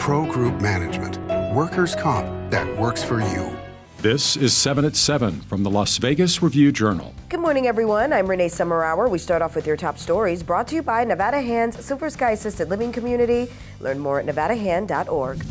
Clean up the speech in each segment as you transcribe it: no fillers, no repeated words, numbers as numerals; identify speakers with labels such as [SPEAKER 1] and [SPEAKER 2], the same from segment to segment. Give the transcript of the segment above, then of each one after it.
[SPEAKER 1] Pro Group Management. Workers' comp that works for you.
[SPEAKER 2] This is 7 at 7 from the Las Vegas Review-Journal.
[SPEAKER 3] Good morning, everyone. I'm Renee Summerhour. We start off with your top stories brought to you by Nevada Hand's Silver Sky Assisted Living Community. Learn more at nevadahand.org.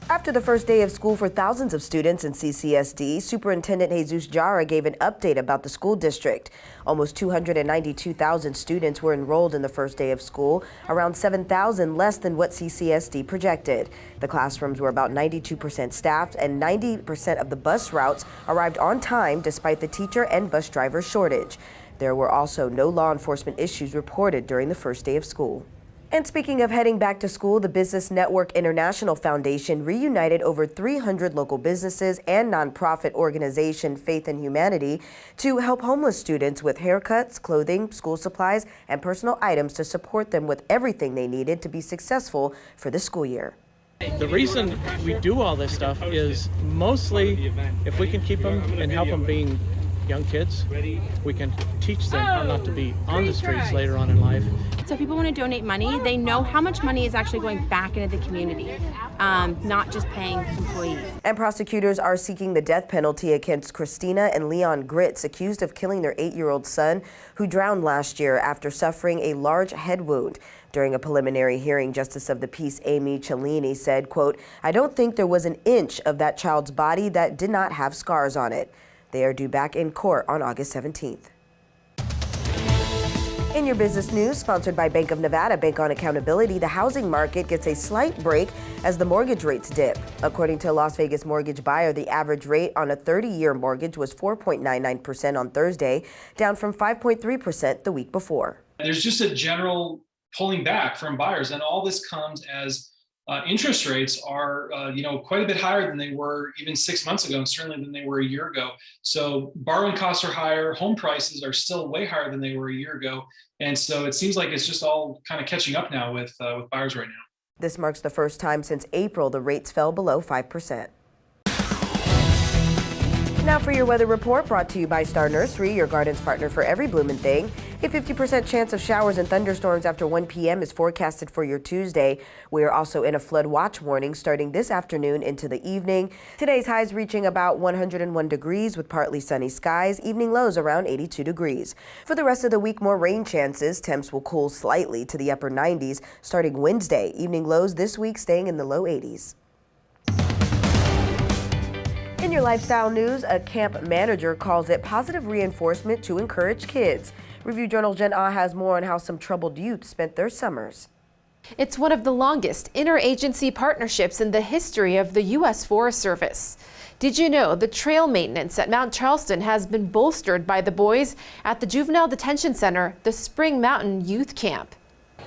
[SPEAKER 3] After the first day of school for thousands of students in CCSD, Superintendent Jesus Jara gave an update about the school district. Almost 292,000 students were enrolled in the first day of school, around 7,000 less than what CCSD projected. The classrooms were about 92% staffed, and 90% of the bus routes arrived on time despite the teacher and bus driver shortage. There were also no law enforcement issues reported during the first day of school. And speaking of heading back to school, the Business Network International Foundation reunited over 300 local businesses and nonprofit organization Faith and Humanity to help homeless students with haircuts, clothing, school supplies, and personal items to support them with everything they needed to be successful for the school year.
[SPEAKER 4] The reason we do all this stuff is mostly if we can keep them and help them being young kids, we can teach them how not to be on the streets later on in life.
[SPEAKER 5] So if people want to donate money, they know how much money is actually going back into the community, not just paying employees.
[SPEAKER 3] And prosecutors are seeking the death penalty against Christina and Leon Gritz, accused of killing their 8-year-old son, who drowned last year after suffering a large head wound. During a preliminary hearing, Justice of the Peace Amy Cellini said, quote, "I don't think there was an inch of that child's body that did not have scars on it." They are due back in court on August 17th. In your business news, sponsored by Bank of Nevada, Bank on Accountability, the housing market gets a slight break as the mortgage rates dip. According to a Las Vegas mortgage buyer, the average rate on a 30-year mortgage was 4.99% on Thursday, down from 5.3% the week before.
[SPEAKER 6] There's just a general pulling back from buyers, and all this comes as interest rates are, quite a bit higher than they were even 6 months ago, and certainly than they were a year ago. So borrowing costs are higher, home prices are still way higher than they were a year ago, and so it seems like it's just all kind of catching up now with buyers right now.
[SPEAKER 3] This marks the first time since April the rates fell below 5%. Now for your weather report, brought to you by Star Nursery, your garden's partner for every bloomin' thing. A 50% chance of showers and thunderstorms after 1 p.m. is forecasted for your Tuesday. We are also in a flood watch warning starting this afternoon into the evening. Today's highs reaching about 101 degrees with partly sunny skies, evening lows around 82 degrees. For the rest of the week, more rain chances. Temps will cool slightly to the upper 90s starting Wednesday. Evening lows this week staying in the low 80s. In your lifestyle news, a camp manager calls it positive reinforcement to encourage kids. Review Journal Jen Ah has more on how some troubled youth spent their summers.
[SPEAKER 7] It's one of the longest interagency partnerships in the history of the U.S. Forest Service. Did you know the trail maintenance at Mount Charleston has been bolstered by the boys at the Juvenile Detention Center, the Spring Mountain Youth Camp?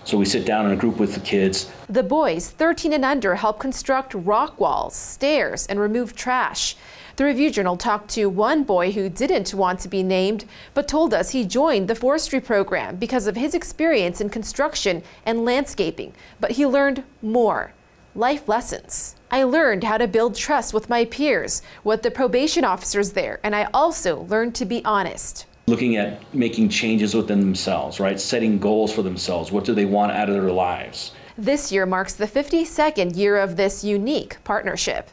[SPEAKER 8] So we sit down in a group with the kids.
[SPEAKER 7] The boys, 13 and under, help construct rock walls, stairs, and remove trash. The Review Journal talked to one boy who didn't want to be named, but told us he joined the forestry program because of his experience in construction and landscaping. But he learned more. Life lessons. I learned how to build trust with my peers, with the probation officers there, and I also learned to be honest.
[SPEAKER 8] Looking at making changes within themselves, right? Setting goals for themselves. What do they want out of their lives?
[SPEAKER 7] This year marks the 52nd year of this unique partnership.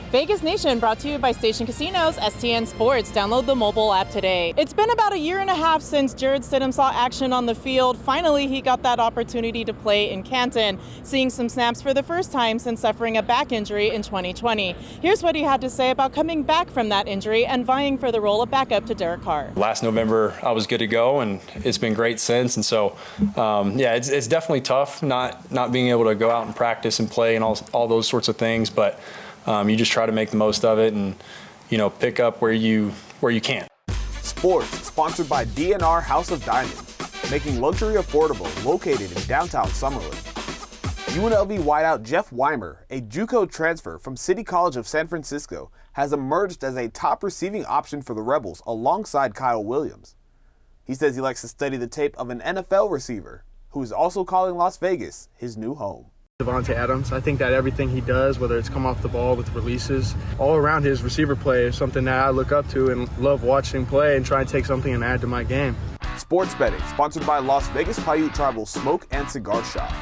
[SPEAKER 9] Vegas Nation brought to you by Station Casinos, STN Sports. Download the mobile app today. It's been about a year and a half since Jared Stidham saw action on the field. Finally, he got that opportunity to play in Canton, seeing some snaps for the first time since suffering a back injury in 2020. Here's what he had to say about coming back from that injury and vying for the role of backup to Derek Carr.
[SPEAKER 10] Last November, I was good to go, and it's been great since. And so, it's definitely tough not being able to go out and practice and play and all those sorts of things, but you just try to make the most of it and, pick up where you can.
[SPEAKER 11] Sports, sponsored by DNR House of Diamond, making luxury affordable, located in downtown Summerlin. UNLV wideout Jeff Weimer, a JUCO transfer from City College of San Francisco, has emerged as a top receiving option for the Rebels alongside Kyle Williams. He says he likes to study the tape of an NFL receiver, who is also calling Las Vegas his new home.
[SPEAKER 12] Devontae Adams, I think that everything he does, whether it's come off the ball with releases, all around his receiver play is something that I look up to and love watching play and try and take something and add to my game.
[SPEAKER 11] Sports betting, sponsored by Las Vegas Paiute Tribal Smoke and Cigar Shop.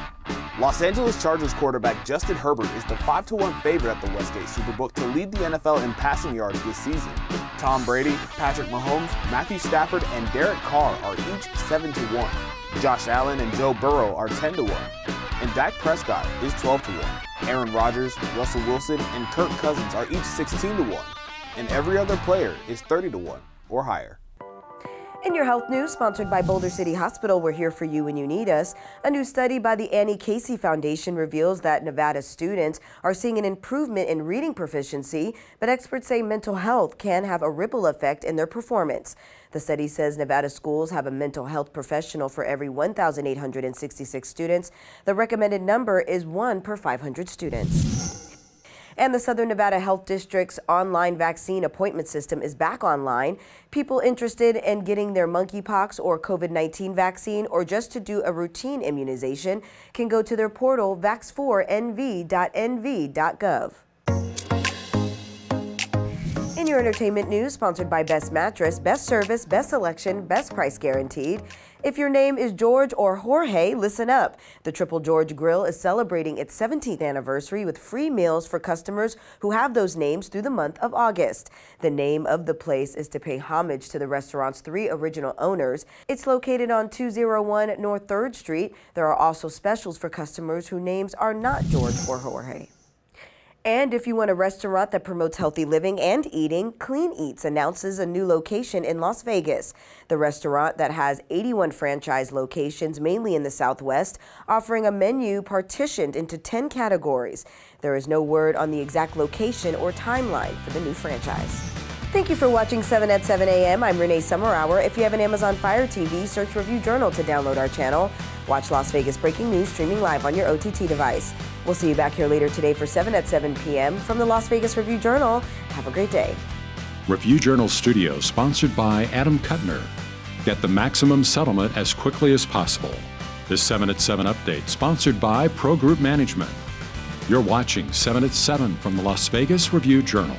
[SPEAKER 11] Los Angeles Chargers quarterback Justin Herbert is the 5-1 favorite at the Westgate Superbook to lead the NFL in passing yards this season. Tom Brady, Patrick Mahomes, Matthew Stafford, and Derek Carr are each 7-1. Josh Allen and Joe Burrow are 10-1. And Dak Prescott is 12-1. Aaron Rodgers, Russell Wilson, and Kirk Cousins are each 16-1. And every other player is 30-1 or higher.
[SPEAKER 3] In your health news, sponsored by Boulder City Hospital, we're here for you when you need us. A new study by the Annie Casey Foundation reveals that Nevada students are seeing an improvement in reading proficiency, but experts say mental health can have a ripple effect in their performance. The study says Nevada schools have a mental health professional for every 1,866 students. The recommended number is 1 per 500 students. And the Southern Nevada Health District's online vaccine appointment system is back online. People interested in getting their monkeypox or COVID-19 vaccine or just to do a routine immunization can go to their portal vax4nv.nv.gov. In your entertainment news, sponsored by Best Mattress, Best Service, Best Selection, Best Price Guaranteed. If your name is George or Jorge, listen up. The Triple George Grill is celebrating its 17th anniversary with free meals for customers who have those names through the month of August. The name of the place is to pay homage to the restaurant's 3 original owners. It's located on 201 North 3rd Street. There are also specials for customers whose names are not George or Jorge. And if you want a restaurant that promotes healthy living and eating, Clean Eats announces a new location in Las Vegas. The restaurant that has 81 franchise locations, mainly in the Southwest, offering a menu partitioned into 10 categories. There is no word on the exact location or timeline for the new franchise. Thank you for watching 7 at 7 a.m. I'm Renee Summerhour. If you have an Amazon Fire TV, search Review Journal to download our channel. Watch Las Vegas Breaking News streaming live on your OTT device. We'll see you back here later today for 7 at 7 p.m. from the Las Vegas Review Journal. Have a great day.
[SPEAKER 2] Review Journal Studio, sponsored by Adam Kuttner. Get the maximum settlement as quickly as possible. This 7 at 7 update, sponsored by Pro Group Management. You're watching 7 at 7 from the Las Vegas Review Journal.